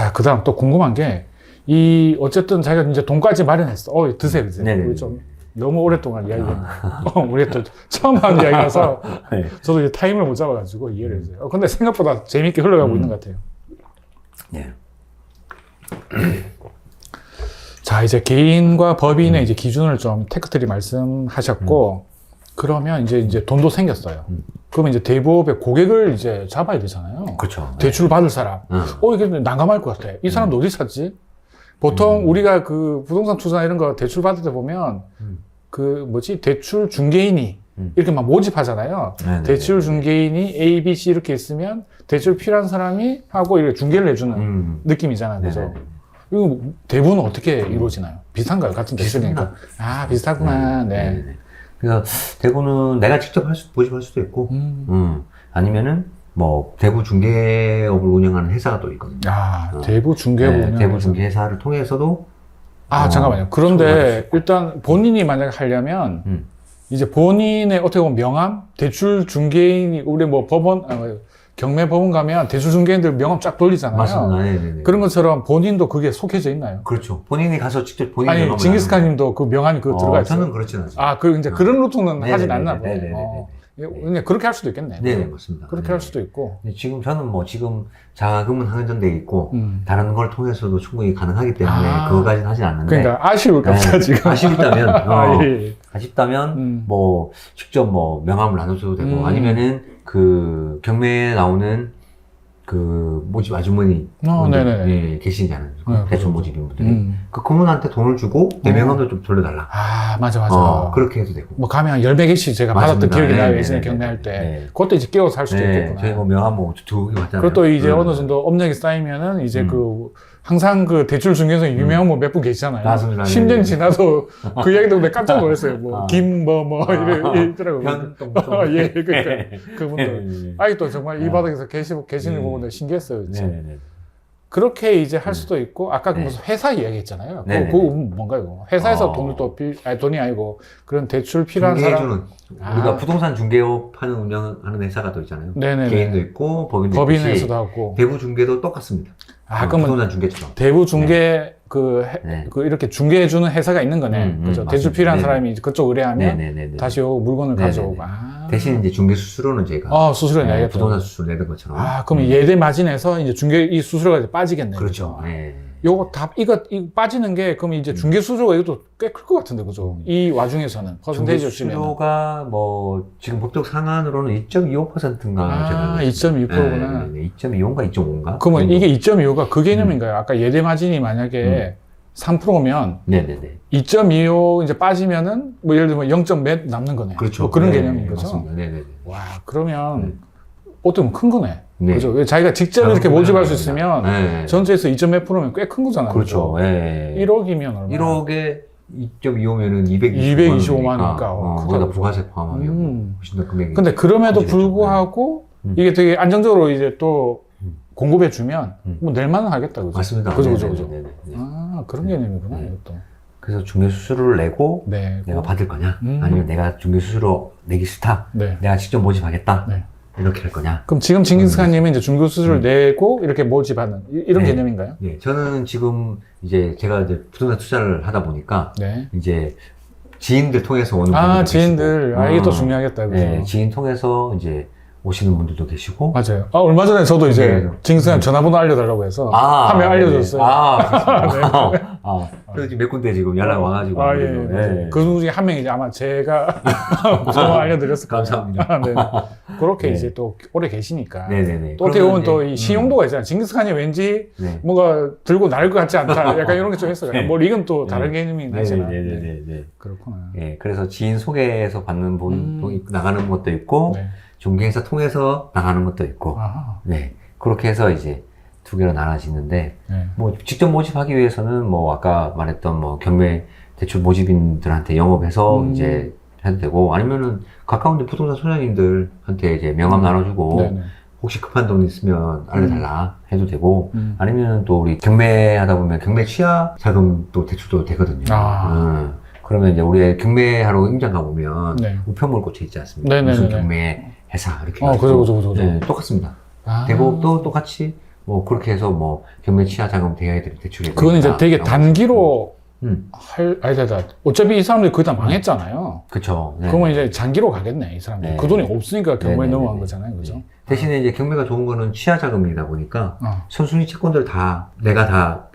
자, 그 다음 또 궁금한 게, 어쨌든 자기가 이제 돈까지 마련했어. 드세요, 드세요. 네네. 우리 좀 너무 오랫동안 우리가 또 처음 하는 이야기라서 네. 저도 이제 타임을 못 잡아가지고 이해를 했어요. 근데 생각보다 재밌게 흘러가고 있는 것 같아요. 네. 자, 이제 개인과 법인의 이제 기준을 좀 테크트리 말씀하셨고, 그러면 이제 돈도 생겼어요. 그러면 이제 대부업의 고객을 이제 잡아야 되잖아요. 그렇죠. 대출 받을 사람. 이게 난감할 것 같아. 이 사람도 어디 찾지? 보통 우리가 그 부동산 투자 이런 거 대출 받을 때 보면 대출 중개인이 이렇게 막 모집하잖아요. 네네네. 대출 중개인이 A, B, C 이렇게 있으면 대출 필요한 사람이 하고 이렇게 중개를 해주는 느낌이잖아요. 그죠? 네네. 이거 대부분 어떻게 이루어지나요? 비슷한가요? 같은 대출이니까. 아, 비슷하구나. 네. 네네. 그래서 대부는 내가 직접 모집할 수도 있고, 아니면은 뭐 대부 중개업을 운영하는 회사가 또 있거든요. 아, 대부 중개업 네, 운영. 대부 중개 회사를 통해서도. 잠깐만요. 그런데 일단 본인이 만약에 하려면 이제 본인의 어떻게 보면 명함, 대출 중개인이 우리 뭐 법원, 경매 법원 가면 대출 중개인들 명함 쫙 돌리잖아요. 맞습니다. 네네네. 그런 것처럼 본인도 그게 속해져 있나요? 그렇죠. 본인이 가서 직접 본인 아니, 명함을 징기스칸님도 그 명함이 그거 들어가 있어요. 저는 그렇진 않습니다. 이제 그런 루트는 네네네네. 하진 않나 보네. 네네네네. 그냥 그렇게 할 수도 있겠네. 네, 맞습니다. 그렇게 네. 할 수도 있고. 근데 지금 저는 지금 자금은 한정돼 있고, 다른 걸 통해서도 충분히 가능하기 때문에 그거까지는 하진 않는데. 그러니까 아쉬울 값이야, 지금. 아쉽다면, 예. 아쉽다면, 직접 명함을 나눠줘도 되고, 아니면은 경매에 나오는 모집 아주머니 분들 계시잖아요. 대출 모집인 분들이. 그분한테 돈을 주고 내 명함도 좀 돌려달라. 맞아. 그렇게 해도 되고. 뭐 가면 한 10개 제가 맞습니다. 받았던 기억이 나요. 네, 예전에 네, 경매할 때. 네. 그것도 이제 끼워서 할 수도 있겠구나. 저희 명함 두개 받잖아요. 그리고 또 이제 어느 정도 업력이 쌓이면은 이제 항상 대출 중개에서 유명한 몇 분 계시잖아요. 맞습니다. 10년 지나도 그 이야기 듣고 내가 깜짝 놀랐어요. 이러더라고요. 그러니까 그분들. 또 정말 이 바닥에서 계시는 거 보고 신기했어요. 네네네. 그렇게 이제 할 수도 있고, 아까 무슨 회사 이야기 했잖아요. 그거 뭔가요? 회사에서 돈이 아니고, 그런 대출 필요한 사람. 우리가 부동산 중개업 운영하는 회사가 또 있잖아요. 네네네. 개인도 있고, 법인도 있고. 법인에서도 하고. 대부 중개도 똑같습니다. 그러면 부동산 중개처럼. 대부 중개, 이렇게 중개해주는 회사가 있는 거네. 그죠? 대출 필요한 사람이 그쪽 의뢰하면 다시 오고 물건을 가져오고. 대신 이제 중개 수수료는 저희가. 수수료 내겠죠. 부동산 수수료 내는 것처럼. 그럼 예대 마진에서 이제 중개 이 수수료가 이제 빠지겠네. 그렇죠. 이거 빠지는 게, 그럼 이제 중개 수수료가 이것도 꽤 클 것 같은데, 그죠? 이 와중에서는. 퍼센테이지 치면. 수수료가 지금 법적 상한으로는 2.25%인가. 2.2%구나. 2.25인가 2.5인가? 그러면 이게 2.25가 그 개념인가요? 아까 예대 마진이 만약에 3%면 2.25 이제 빠지면은 예를 들면 0. 몇 남는 거네. 그렇죠. 그런 개념인 거죠. 맞습니다. 네네네. 와, 그러면 어떻게 보면 큰 거네. 그죠? 자기가 직접 이렇게 모집할 수 있으면 전체에서 2. 몇 %면 꽤 큰 거잖아요. 그렇죠. 1억이면 얼마? 1억에 2.25면은 225만 원이니까. 거기다 부가세 포함하면 훨씬 더 금액이. 근데 그럼에도 불구하고 이게 되게 안정적으로 이제 또 공급해 주면 뭐 낼만은 하겠다, 그죠? 맞습니다. 그죠. 그런 네. 개념이구나, 이것도. 그래서 중개 수수료를 내고 내가 받을 거냐, 아니면 내가 중개 수수료 내기 싫다, 내가 직접 모집하겠다, 이렇게 할 거냐. 그럼 지금 징기스칸님은 이제 중개 수수료를 내고 이렇게 모집하는 이런 개념인가요? 네, 저는 지금 제가 부동산 투자를 하다 보니까 이제 지인들 통해서 오는 분들도 지인들. 계시고. 이게 또 중요하겠다, 그죠? 네, 지인 통해서 이제 오시는 분들도 계시고. 맞아요. 얼마 전에 저도 이제 징기스칸 전화번호 알려달라고 해서 한 명 알려줬어요. 그래서 지금 몇 군데 지금 연락 와가지고. 그 중에 한 명이 아마 제가 전화 알려드렸을 거예요. 감사합니다. 그렇게 이제 또 오래 계시니까. 네네네. 또 어떻게 보면 또 이 신용도가 있잖아요. 징기스칸이 왠지 뭔가 들고 나를 것 같지 않다. 약간 이런 게 좀 했어요. 이건 또 다른 개념인 거잖아요. 그렇구나. 그래서 지인 소개해서 받는 분 나가는 것도 있고, 중개회사 통해서 나가는 것도 있고, 그렇게 해서 이제 두 개로 나눠지는데, 직접 모집하기 위해서는 아까 말했던 경매 대출 모집인들한테 영업해서 이제 해도 되고, 아니면은 가까운 데 부동산 소장님들한테 이제 명함 나눠주고, 혹시 급한 돈 있으면 알려달라 해도 되고, 아니면은 또 우리 경매 하다 보면 경매 취하 자금도 대출도 되거든요. 그러면 이제 우리 경매하러 임장 가보면 우편물 꽂혀 있지 않습니까? 무슨 경매 회사 이렇게 그죠. 똑같습니다. 대부업도 똑같이 뭐 그렇게 해서 뭐 경매 취하 자금 대여해야 될 대출이 그건 이제 되게 단기로 어차피 이 사람들이 거의 다 망했잖아요. 그쵸. 네. 그러면 이제 장기로 가겠네, 이 사람들. 네. 그 돈이 없으니까 경매에 네. 넘어간 거잖아요. 그죠? 네. 대신에 이제 경매가 좋은 거는 취하 자금이다 보니까 선순위 채권들 다 내가 다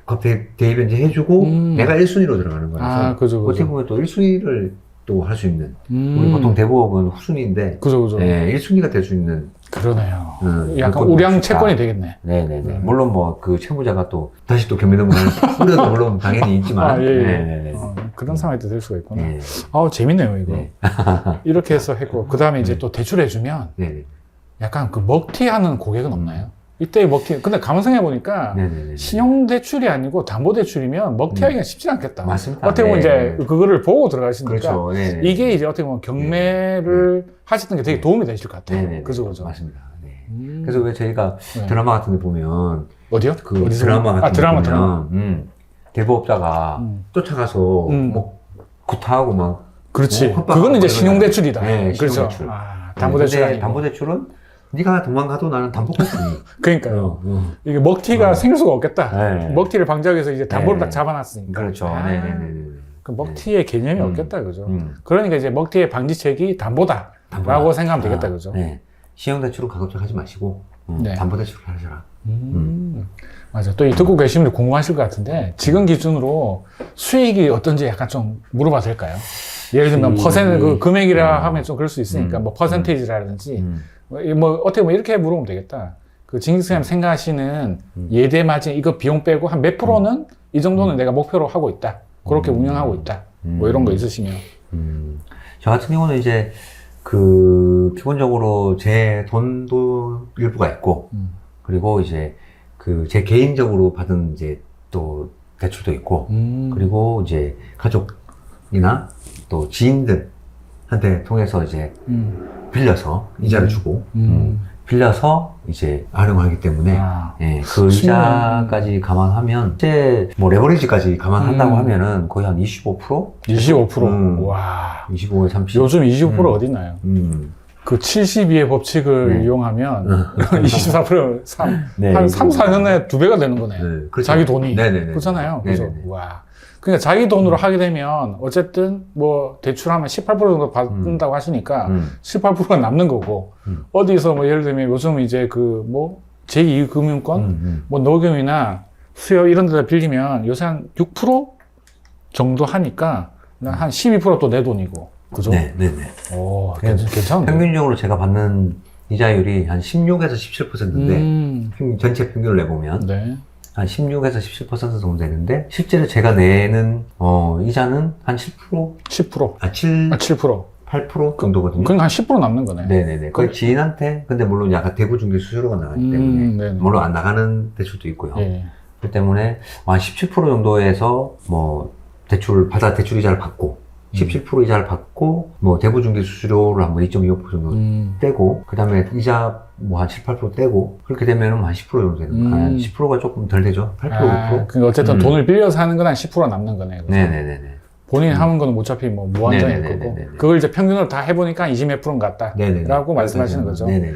대입변제 해주고 내가 1순위로 들어가는 거라서 그죠. 어떻게 보면 또 1순위를 또 할 수 있는 우리 보통 대부업은 후순위인데 그죠. 네, 1순위가 될 수 있는 그러네요. 약간 우량 채권이 되겠네. 네네네. 물론 뭐 그 채무자가 또 다시 또 경매 넘어가는 우려도 물론 당연히 있지만 그런 상황이 될 수가 있구나. 네. 재밌네요, 이거. 네. 이렇게 해서 했고, 그 다음에 이제 또 대출해주면 약간 그 먹튀하는 고객은 없나요? 이때 먹튀, 근데 가만 생각해보니까 신용대출이 아니고 담보대출이면 먹튀하기가 쉽지 않겠다. 맞습니다. 어떻게 보면 이제 그거를 보고 들어가시니까 그렇죠. 이게 이제 어떻게 보면 경매를 하셨던 게 되게 도움이 되실 것 같아요. 그죠. 맞습니다. 그래서 왜 저희가 드라마 같은 데 보면 어디요? 그 드라마 같은 데 보면 대부업자가 쫓아가서 뭐 구타하고 막 그렇지. 뭐 그거는 이제 신용대출이다. 네, 그렇죠. 신용대출. 담보대출 아니고. 담보대출은 네가 도망가도 나는 담보가 있으니. 그러니까요. 이게 먹튀가 생길 수가 없겠다. 먹튀를 방지하기 위해서 이제 담보를 딱 잡아놨으니까. 그렇죠. 그 먹튀의 개념이 없겠다, 그죠? 그러니까 이제 먹튀의 방지책이 담보다라고 생각하면 되겠다, 그죠? 네. 신용대출은 가급적 하지 마시고 담보대출을 하셔라. 맞아. 또 이 듣고 계신 분들 궁금하실 것 같은데 지금 기준으로 수익이 어떤지 약간 좀 물어봐도 될까요? 예를 들면 그 금액이라 하면 좀 그럴 수 있으니까 뭐 퍼센테이지라든지 뭐 어떻게 보면 이렇게 물어보면 되겠다. 그 징기스님 생각하시는 예대 마진 이거 비용 빼고 한 몇 프로는 이 정도는 내가 목표로 하고 있다. 그렇게 운영하고 있다. 뭐 이런 거 있으시면. 저 같은 경우는 이제 그 기본적으로 제 돈도 일부가 있고 그리고 이제 그 제 개인적으로 받은 이제 또 대출도 있고 그리고 이제 가족이나 또 지인들한테 통해서 이제 빌려서 이자를 주고 빌려서 이제 활용하기 때문에 그 이자까지 감안하면 이제 뭐 레버리지까지 감안한다고 하면은 거의 한 25%? 25%? 와. 25에 30. 요즘 25% 어디 있나요? 그 72의 법칙을 이용하면 24% 한 3, 4년에 2배가 되는 거네요. 그렇죠. 자기 돈이. 네네네. 그렇잖아요. 그죠? 와. 그러니까 자기 돈으로 하게 되면 어쨌든 뭐 대출하면 18% 정도 받는다고 하시니까 18%가 남는 거고 어디서 뭐 예를 들면 요즘 이제 그 뭐 제2금융권 뭐 노금이나 수요 이런 데다 빌리면 요새 한 6% 정도 하니까 한 12% 또 내 돈이고 그죠? 네네네. 오, 괜찮은데? 평균적으로 제가 받는 이자율이 한 16에서 17%인데 전체 평균을 내보면 한 16에서 17% 정도 되는데 실제로 제가 내는 이자는 한 10%? 10%? 7%? 8% 정도거든요. 그러니까 한 10% 남는 거네. 네네네. 그 지인한테 근데 물론 약간 대구 중개 수수료가 나가기 때문에 물론 안 나가는 대출도 있고요. 그렇기 때문에 한 17% 정도에서 뭐 대출 이자를 받고 17% 이자를 받고 뭐 대부 중개 수수료를 한 2.25% 정도 떼고 그다음에 이자 뭐 한 7, 8% 떼고 그렇게 되면은 한 10% 정도 되는 거예요. 한 10%가 조금 덜 되죠. 8%, 5%. 그러니까 어쨌든 돈을 빌려서 하는 건 한 10% 남는 거네. 그죠? 네네네네. 본인이 하는 거는 어차피 뭐 무한정일 거고 그걸 이제 평균으로 다 해보니까 20 몇 프로인 것 같다라고 말씀하시는 거죠. 네네네.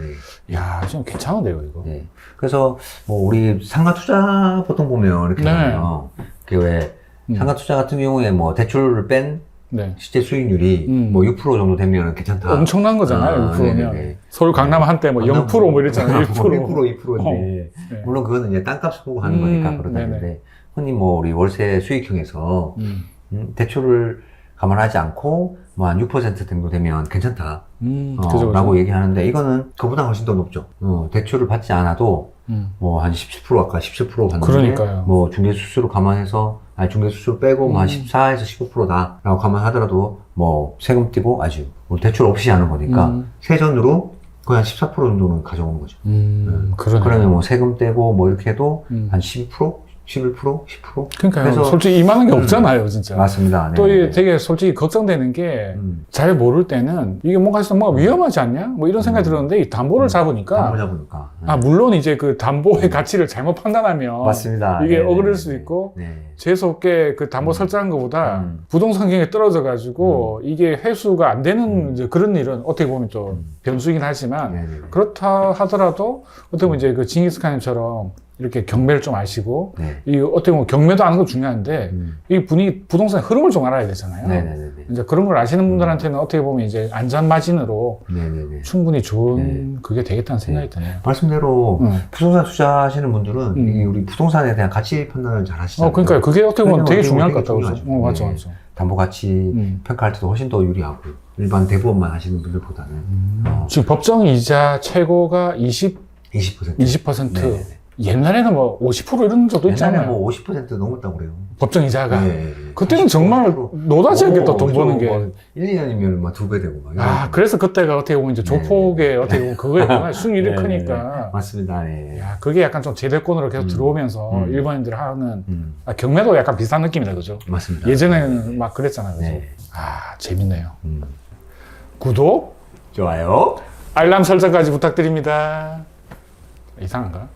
이야, 좀 괜찮은데요, 이거. 네. 그래서 뭐 우리 상가 투자 보통 보면 이렇게 보면 그 왜 상가 투자 같은 경우에 뭐 대출을 뺀 실제 수익률이 뭐 6% 정도 되면 괜찮다. 엄청난 거잖아요, 6%면. 서울 강남 한때 뭐 0% 뭐 이랬잖아요, 1%. 2%인데. 물론 그거는 이제 땅값을 보고 하는 거니까 그렇다는데. 흔히 뭐 우리 월세 수익형에서 대출을 감안하지 않고 뭐 한 6% 정도 되면 괜찮다. 라고 얘기하는데 이거는 그보다 훨씬 더 높죠. 대출을 받지 않아도 뭐 한 17% 아까 17% 받는데 그러니까요. 뭐 중개 수수료 감안해서 중개 수수료 빼고 뭐 한 14에서 15%다라고 감안하더라도 뭐 세금 떼고 아주 뭐 대출 없이 하는 거니까 세전으로 거의 한 14% 정도는 가져오는 거죠. 그러면 뭐 세금 떼고 뭐 이렇게 해도 한 12%? 11%? 10%? 그러니까요. 그래서 솔직히 이만한 게 없잖아요, 진짜. 맞습니다. 또 이게 되게 솔직히 걱정되는 게 잘 모를 때는 이게 뭔가 위험하지 않냐? 뭐 이런 생각이 들었는데 이 담보를 잡으니까. 물론 이제 그 담보의 가치를 잘못 판단하면. 맞습니다. 이게 어그릴 수도 있고. 재수없게 그 담보 설정한 것보다 부동산 가격이 떨어져가지고 이게 회수가 안 되는 이제 그런 일은 어떻게 보면 좀 변수이긴 하지만 그렇다 하더라도 어떻게 보면 이제 그 징기스칸님처럼 이렇게 경매를 좀 아시고, 네. 이 어떻게 보면 경매도 아는 건 중요한데, 이 분위기, 부동산 흐름을 좀 알아야 되잖아요. 네네네. 이제 그런 걸 아시는 분들한테는 어떻게 보면 이제 안전 마진으로 네네네. 충분히 좋은 그게 되겠다는 생각이 드네요. 말씀대로 부동산 투자하시는 분들은 이 우리 부동산에 대한 가치 판단을 잘 하시잖아요. 그러니까 그게 어떻게 보면 되게 중요할 것 같다고. 중요하죠. 맞아, 네. 맞아. 담보 가치 평가할 때도 훨씬 더 유리하고 일반 대부업만 하시는 분들보다는 지금 법정 이자 최고가 20% 20%. 옛날에는 뭐 50% 이런 적도 옛날에 있잖아요. 뭐 50% 넘었다고 그래요. 법정 이자가. 네. 그때는 정말 노다지 않게 또 돈 버는 게. 1, 2년이면 막 2배 되고 막. 아, 그래서 그때가 어떻게 보면 이제 조폭의 어떻게 보면 그거였구나. 수익률이 크니까. 맞습니다. 네. 야, 그게 약간 좀 제대권으로 계속 들어오면서 일본인들이 하는 경매도 약간 비슷한 느낌이다, 그죠? 맞습니다. 예전에는 막 그랬잖아요, 그죠? 네. 아, 재밌네요. 구독, 좋아요. 알람 설정까지 부탁드립니다. 이상한가?